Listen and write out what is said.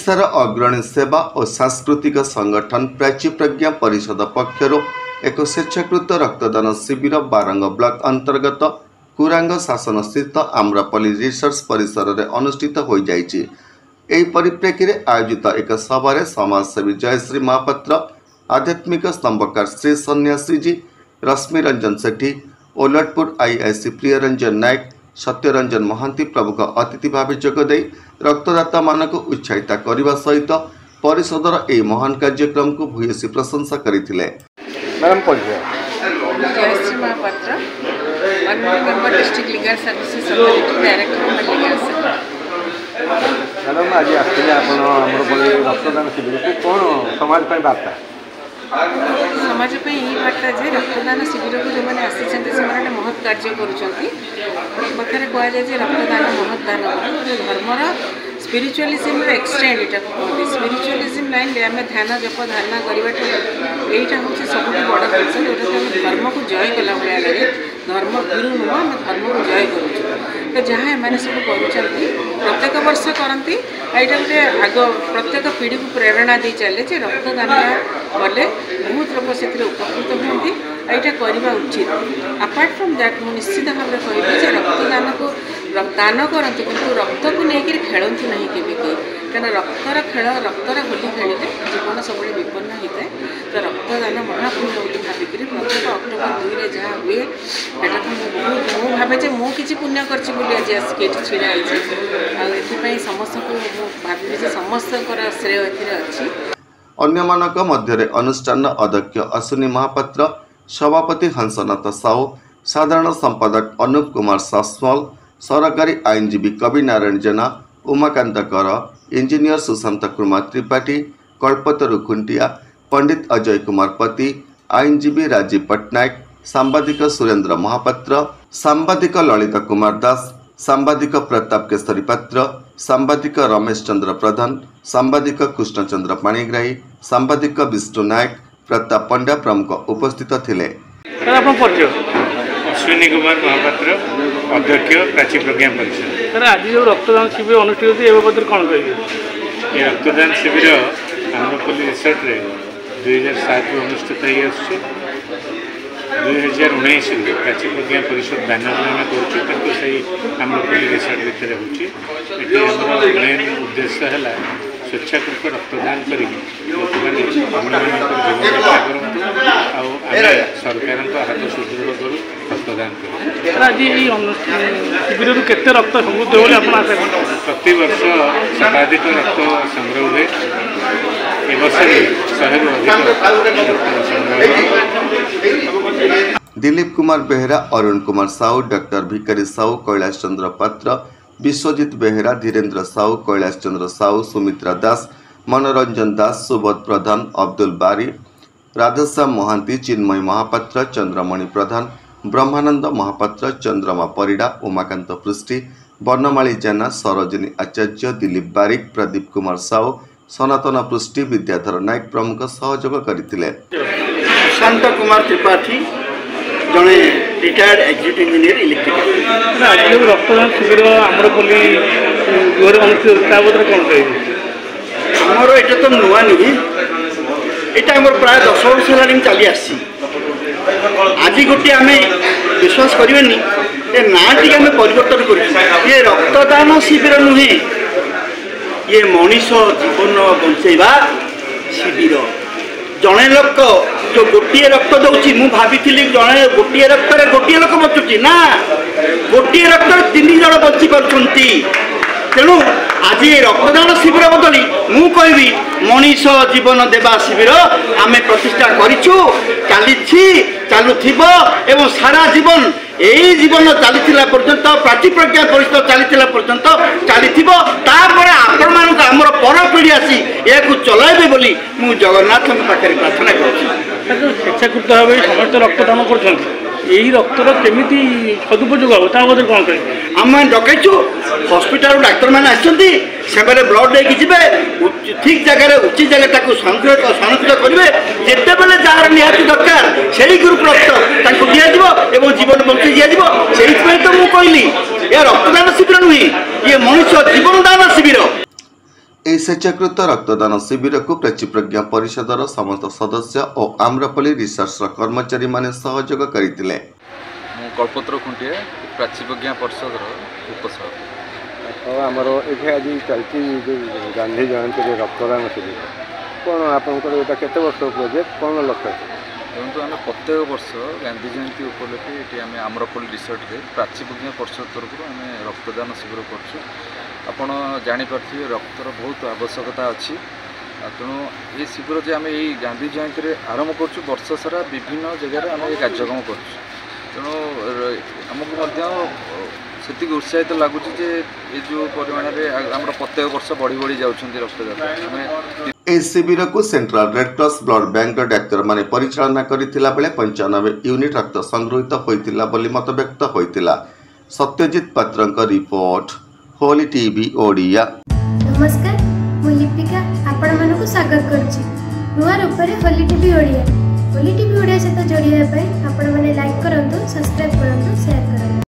ओडिशार अग्रणी सेवा और सांस्कृतिक संगठन प्राची प्रज्ञा परिषद पक्षर एक स्वेच्छाकृत रक्तदान शिविर बारंग ब्लॉक अंतर्गत कुरांग शासन स्थित आम्रपल्ली रिसर्च परिसर में अनुष्ठित हो जाइछि। एही परिप्रेक्षी में आयोजित एक सभा समाजसेवी जयश्री महापात्र, आध्यात्मिक स्तंभकार श्री सन्यासी जी रश्मि रंजन सेठी, ओलटपुर आईआईसी प्रियरंजन नायक, सत्यरंजन महांती प्रमुख अतिथि भाव जोगदे रक्तदाता मानक उत्साहित करने सहित परिषदर यह महान कार्यक्रम को भूयसी प्रशंसा करथिले। Madam Jayashree Mohapatra, member district legal services authority, director of legal service. Madam आज आसते आमरपल्ली रक्तदान शिविर को कौन समाज पर बार्ता समाज पे यही बार्ता जे रक्तदान शिविर को जो मैंने आसी से महत् कार्य कथार कहुए रक्तदान महत् दान धर्मर स्पिरिचुअलिज्म एक्सटेंड यहाँ कहते स्पिरिचुअलिज्म लाइन में आम ध्यान जप धारणा करवाटा यहीटा हूँ सब बड़ जिन जोटा धर्म को जय कला भाया लगे। धर्म गुरु नुह आम धर्म को जय करुँ तो जहाँ एम सब कर प्रत्येक वर्ष करती यहाँ गोटे आग प्रत्येक पीढ़ी को प्रेरणा दे चले रक्तदान कले बहुत लोग से उपकृत होती यहाँ करवा उचित। अपार्ट फ्रॉम दैट मुझे निश्चित भाव में कहबी रक्तदान को दान करते कि रक्त को लेकर खेलतु नहीं केवे कहीं रक्तर खेल रक्तर होली खेले जीवन सब विपन्न होता है। तो रक्तदान महापुण्य बोली भाविक प्रत्येक अक्टोबर 2 में जहाँ हुए यहाँ तो मुझे भावे मु कि पुण्य कर आसिक छिड़ा आई समस्त को भावी समस्त श्रेय अच्छी। अन्यमानक मध्य अनुष्ठान अध्यक्ष अश्विनी महापात्र, सभापति हंसनाथ साहू, साधारण संपादक अनूप कुमार सासवाल, सरकारी आईनजीवी कवि नारायण जेना, उमाकांत कर, इंजीनियर सुशांत कुमार त्रिपाठी, कल्पतरु खुंटिया, पंडित अजय कुमार पति, आईनजीवी राजीव पट्टनायक, सांबादिक सुरेंद्र महापात्र, सांबादिक ललित कुमार दास, सांबादिक प्रताप केशरी पात्र, सांबादिक रमेश चंद्र प्रधान, सांबादिक कृष्णचंद्र पाणिग्राही, सांबादिक विष्णु नायक, प्रताप पंड्या प्रमुख उपस्थित थिले। अश्विनी कुमार महापात्र, अध्यक्ष प्राची प्रज्ञा परिषद। सर आज जो रक्तदान शिविर अनुष्ठित होती है बदल कौन कहिए? ये रक्तदान शिविर आम्रपल्ली रिसोर्ट रे 2007 अनुष्ठित हो 2019 प्राची प्रज्ञा परिषद बैनर में कर आम्रपल्ली रिसोर्ट भितर होमेन उद्देश्य है स्वेच्छाकृत रक्तदान कर सरकार हाथ सुदृढ़ करूँ रक्तदान कर। आज शिविर केते रक्त समृद्ध हो प्रति वर्ष शताधिक रक्त संग्रह हुए। ए वर्ष 100 अधिक रक्त संग्रह। दिलीप कुमार बेहेरा, अरुण कुमार साहू, डॉक्टर भिकारी साहू, कैलाश चंद्र पात्र, विश्वजीत बेहेरा, धीरेन्द्र साहू, कैलाश चंद्र साहू, सुमित्रा दास, मनोरंजन दास, सुबोध प्रधान, अब्दुल बारी, राधेश्याम महांती, चिन्मय महापात्र, चंद्रमणि प्रधान, ब्रह्मानंद महापात्र, चंद्रमा परिडा, उमाकांत पृष्टि, वर्णमाली जेना, सरोजिनी आचार्य, दिलीप बारिक, प्रदीप कुमार साहू, सनातन पृष्टि, विद्याधर नायक प्रमुख सहयोग करथिले। सुशांत कुमार त्रिपाठी जड़े रिटायर्ड एग्जीक्यूटिव इंजीनियर इलेक्ट्रिकल। आज जो रक्तदान शिविर आम्रपल्ली अनुष्ठित कौन कहे? आमर ये तो नुआ नहीं, यहाँ प्राय 10 वर्ष है चली आसी। आज गोटे आम विश्वास करें ना टी आम परिवर्तन कर ये रक्तदान शिविर नुहे, ये मनीष जीवन बंचेवा शिविर। जड़े लोक जो गोटे रक्त दौची मु भावी जड़े गोटे रक्त गोटे लोक बचुची ना गोटे रक्त 3 जन बची पार्टी। तेणु आज रक्तदान शिविर बदली मु कहबी मनीष जीवन देवा शिविर आम प्रतिष्ठा करूँ चलुथिबो एवं सारा जीवन यही जीवन चली पर्यंत प्राची प्रज्ञा परिषद चली पर्यंत चली आपण मान आमर पर पीढ़ी आसी या चलाइबे बोली मु जगन्नाथ पाखे प्रार्थना करुँ। स्वेच्छाकृत भाव समस्त रक्तदान कर यही रक्तर केमी सदुपयोग हम बदल कौन कहे? आम डकैचु हस्पिटाल डाक्तर मैंने आसते ब्लड लेके जी ठीक जगह उचित जगह संरक्षित करेंगे जिते बेले जार निहाती दरकार से ग्रुप रक्त दिज्व जीवन बंचाई दिज्व तो मुझे कहली यह रक्तदान शिविर नुहे ये मनुष्य जीवन दान शिविर। ଏହି ସ୍ୱେଚ୍ଛାକୃତ ରକ୍ତଦାନ ଶିବିରକୁ ପ୍ରାଚୀ ପ୍ରଜ୍ଞା ପରିଷଦର ସମସ୍ତ ସଦସ୍ୟ ଓ ଆମ୍ରପଲ୍ଲୀ ରିସର୍ଚ୍ଚର କର୍ମଚାରୀମାନେ ସହଯୋଗ କରିଥିଲେ। ମୁଁ କଳ୍ପତ୍ର ଖୁଣ୍ଟିଆ ପ୍ରାଚୀ ପ୍ରଜ୍ଞା ପରିଷଦର ଉପସଭାପତି। ଆମର ଏଠି ଆଜି ଚାଲିଛି ଯେଉଁ ଗାନ୍ଧୀ ଜୟନ୍ତୀରେ ରକ୍ତଦାନ ଶିବିର, କ'ଣ ଆପଣଙ୍କର ଏଇଟା କେତେ ବର୍ଷ ପ୍ରୋଜେକ୍ଟ, କ'ଣ ଲକ୍ଷ୍ୟ? ଦେଖନ୍ତୁ, ଆମେ ପ୍ରତ୍ୟେକ ବର୍ଷ ଗାନ୍ଧୀ ଜୟନ୍ତୀ ଉପଲକ୍ଷେ ଏଠି ଆମେ ଆମ୍ରପଲ୍ଲୀ ରିସର୍ଟରେ ପ୍ରାଚୀ ପ୍ରଜ୍ଞା ପରିଷଦ ତରଫରୁ ଆମେ ରକ୍ତଦାନ ଶିବିର କରୁଛୁ। ଆପଣ ଜାଣିପାରୁଥିବେ ରକ୍ତର ବହୁତ ଆବଶ୍ୟକତା ଅଛି, ତେଣୁ ଏ ଶିବିର ଯେ ଆମେ ଏଇ ଗାନ୍ଧୀ ଜୟନ୍ତୀରେ ଆରମ୍ଭ କରୁଛୁ, ବର୍ଷ ସାରା ବିଭିନ୍ନ ଜାଗାରେ ଆମେ ଏ କାର୍ଯ୍ୟକ୍ରମ କରୁଛୁ। ତେଣୁ ଆମକୁ ମଧ୍ୟ ସେତିକି ଉତ୍ସାହିତ ଲାଗୁଛି ଯେ ଏ ଯେଉଁ ପରିମାଣରେ ଆମର ପ୍ରତ୍ୟେକ ବର୍ଷ ବଢ଼ି ବଢ଼ି ଯାଉଛନ୍ତି ରକ୍ତଦାତା। ଆମେ ଏହି ଶିବିରକୁ ସେଣ୍ଟ୍ରାଲ ରେଡ୍ କ୍ରସ୍ ବ୍ଲଡ ବ୍ୟାଙ୍କର ଡାକ୍ତରମାନେ ପରିଚାଳନା କରିଥିଲା ବେଳେ 95 ୟୁନିଟ୍ ରକ୍ତ ସଂଗୃହୀତ ହୋଇଥିଲା ବୋଲି ମତବ୍ୟକ୍ତ ହୋଇଥିଲା। ସତ୍ୟଜିତ ପାତ୍ରଙ୍କ ରିପୋର୍ଟ, ହୋଲି टीवी ओडिया। नमस्कार, मु लिपिका आपण मानक स्वागत करुच्ची नुआ रूपरे होली टीवी ओडिया। होली टीवी ओडिया सहित जोड़िया आपण मैंने लाइक करंतु, सब्सक्राइब करंतु, शेयर करंतु।